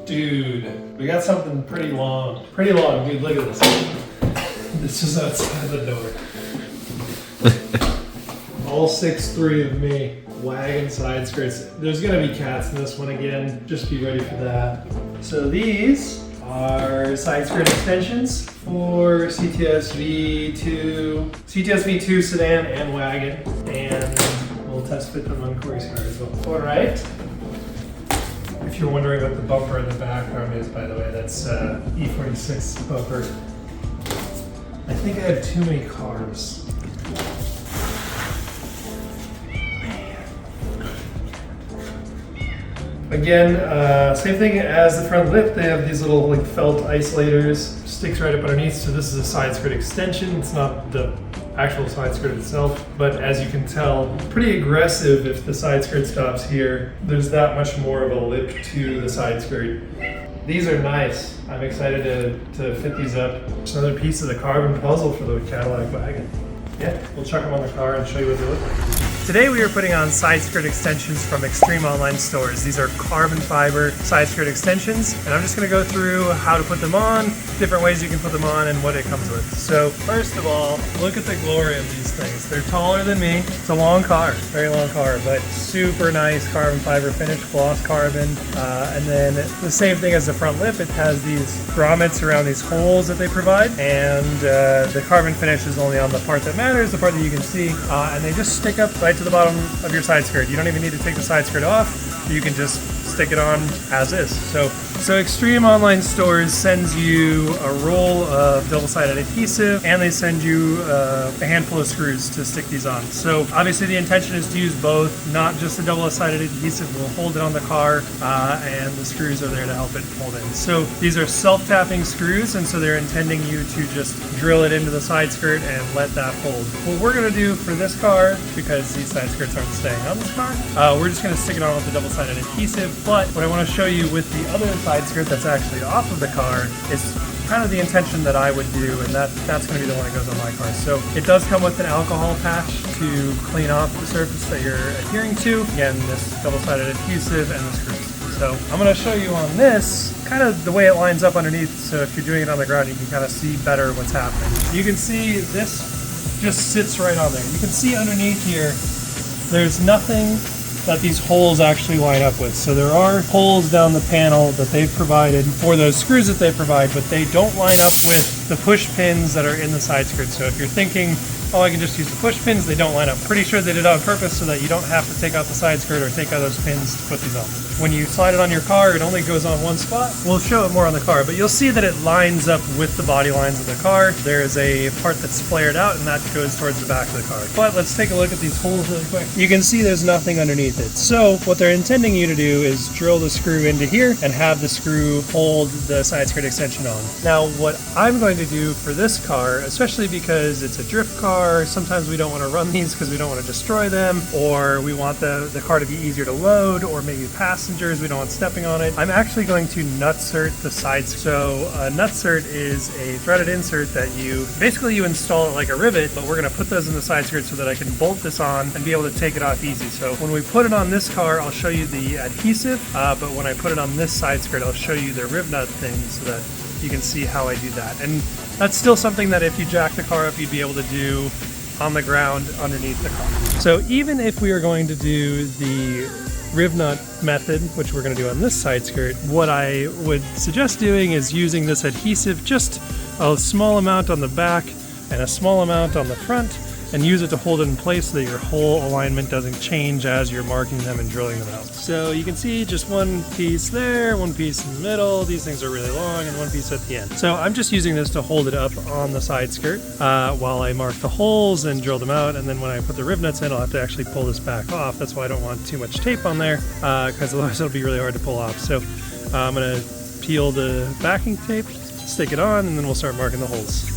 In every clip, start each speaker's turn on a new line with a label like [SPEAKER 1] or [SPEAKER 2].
[SPEAKER 1] Dude, we got something pretty long. Pretty long, dude, look at this. This is outside the door. All 6'3" of me. Wagon side skirts. There's gonna be cats in this one again. Just be ready for that. So these are side skirt extensions for CTS-V2 sedan and wagon. And we'll test fit them on Corey's car as well. All right. If you're wondering what the bumper in the background is, by the way, that's E46 bumper. I think I had too many carbs. Again, same thing as the front lip. They have these little like felt isolators, sticks right up underneath. So this is a side skirt extension. It's not the actual side skirt itself, but as you can tell, pretty aggressive if the side skirt stops here. There's that much more of a lip to the side skirt. These are nice. I'm excited to fit these up. It's another piece of the carbon puzzle for the Cadillac wagon. Yeah, we'll chuck them on the car and show you what they look like. Today we are putting on side skirt extensions from Extreme Online Stores. These are carbon fiber side skirt extensions, and I'm just going to go through how to put them on, different ways you can put them on, and what it comes with. So first of all, look at the glory of these things. They're taller than me. It's a long car, very long car, but super nice carbon fiber finish, gloss carbon. And then the same thing as the front lip. It has these grommets around these holes that they provide, and the carbon finish is only on the part that matters, the part that you can see, and they just stick up right to the bottom of your side skirt. You don't even need to take the side skirt off. You can just stick it on as is. So Extreme Online Stores sends you a roll of double-sided adhesive, and they send you a handful of screws to stick these on. So obviously the intention is to use both, not just the double-sided adhesive will hold it on the car, and the screws are there to help it hold in. So these are self-tapping screws, and so they're intending you to just drill it into the side skirt and let that hold. What we're gonna do for this car, because these side skirts aren't staying on this car, we're just gonna stick it on with the double-sided adhesive. But what I want to show you with the other side skirt that's actually off of the car is kind of the intention that I would do, and that's going to be the one that goes on my car. So it does come with an alcohol patch to clean off the surface that you're adhering to. Again, this double-sided adhesive and the screws. So I'm going to show you on this kind of the way it lines up underneath, so if you're doing it on the ground you can kind of see better what's happening. You can see this just sits right on there. You can see underneath here there's nothing that these holes actually line up with. So there are holes down the panel that they've provided for those screws that they provide, but they don't line up with the push pins that are in the side skirt. So if you're thinking, oh, I can just use the push pins, they don't line up. Pretty sure they did it on purpose so that you don't have to take out the side skirt or take out those pins to put these on. When you slide it on your car, it only goes on one spot. We'll show it more on the car, but you'll see that it lines up with the body lines of the car. There is a part that's flared out, and that goes towards the back of the car. But let's take a look at these holes really quick. You can see there's nothing underneath it. So what they're intending you to do is drill the screw into here and have the screw hold the side skirt extension on. Now, what I'm going to do for this car, especially because it's a drift car, sometimes we don't want to run these because we don't want to destroy them, or we want the car to be easier to load, or maybe passengers, we don't want stepping on it. I'm actually going to nutsert the sides. So a nutsert is a threaded insert that you install it like a rivet, but we're going to put those in the side skirt so that I can bolt this on and be able to take it off easy. So when we put it on this car, I'll show you the adhesive, but when I put it on this side skirt, I'll show you the rib nut thing so that you can see how I do that. And that's still something that if you jack the car up, you'd be able to do on the ground underneath the car. So even if we are going to do the rib nut method, which we're going to do on this side skirt, what I would suggest doing is using this adhesive, just a small amount on the back and a small amount on the front, and use it to hold it in place so that your whole alignment doesn't change as you're marking them and drilling them out. So you can see just one piece there, one piece in the middle, these things are really long, and one piece at the end. So I'm just using this to hold it up on the side skirt while I mark the holes and drill them out, and then when I put the rib nuts in, I'll have to actually pull this back off. That's why I don't want too much tape on there, because otherwise it'll be really hard to pull off. So I'm going to peel the backing tape, stick it on, and then we'll start marking the holes.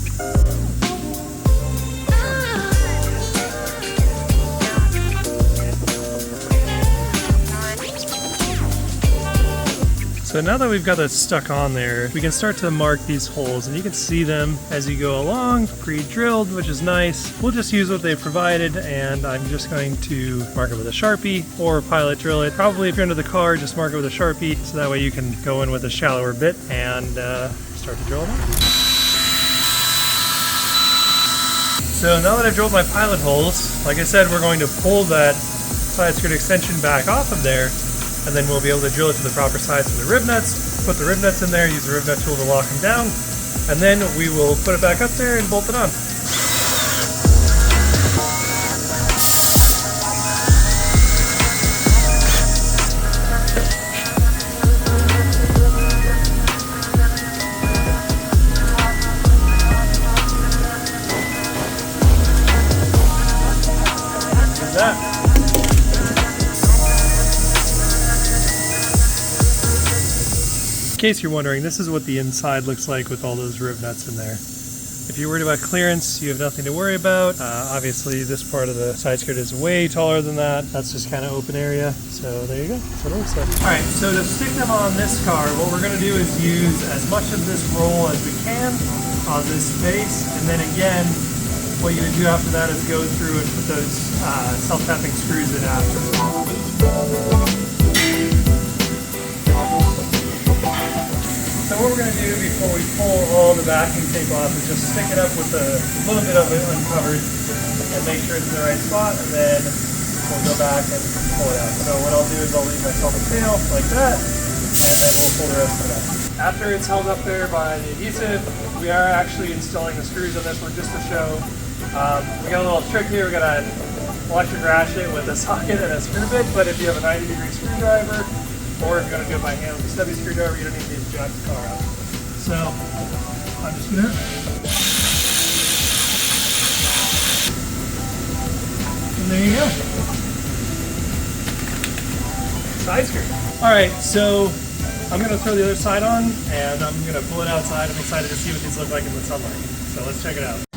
[SPEAKER 1] So now that we've got that stuck on there, we can start to mark these holes, and you can see them as you go along, pre-drilled, which is nice. We'll just use what they provided, and I'm just going to mark it with a Sharpie or pilot drill it. Probably if you're under the car, just mark it with a Sharpie, so that way you can go in with a shallower bit and start to drill it out. So now that I've drilled my pilot holes, like I said, we're going to pull that side skirt extension back off of there, and then we'll be able to drill it to the proper size for the rib nuts, put the rib nuts in there, use the rib nut tool to lock them down, and then we will put it back up there and bolt it on. Here's that. In case you're wondering, this is what the inside looks like with all those rib nuts in there. If you're worried about clearance, you have nothing to worry about. Obviously, this part of the side skirt is way taller than that. That's just kind of open area. So there you go. That's what it looks like. All right, so to stick them on this car, what we're going to do is use as much of this roll as we can on this base. And then again, what you would do after that is go through and put those self-tapping screws in after. So what we're going to do before we pull all the backing tape off is just stick it up with a little bit of it uncovered and make sure it's in the right spot, and then we'll go back and pull it out. So what I'll do is I'll leave myself a tail like that, and then we'll pull the rest of it out. After it's held up there by the adhesive, we are actually installing the screws on this one just to show. We got a little trick here. We're going to electric ratchet it with a socket and a screw bit, but if you have a 90-degree screwdriver, or if you're going to do it by hand with a stubby screwdriver, you don't need to jack the car out. So, I'm just going to... And there you go. Side skirt. Alright, so I'm going to throw the other side on, and I'm going to pull it outside. I'm excited to see what these look like in the sunlight. So let's check it out.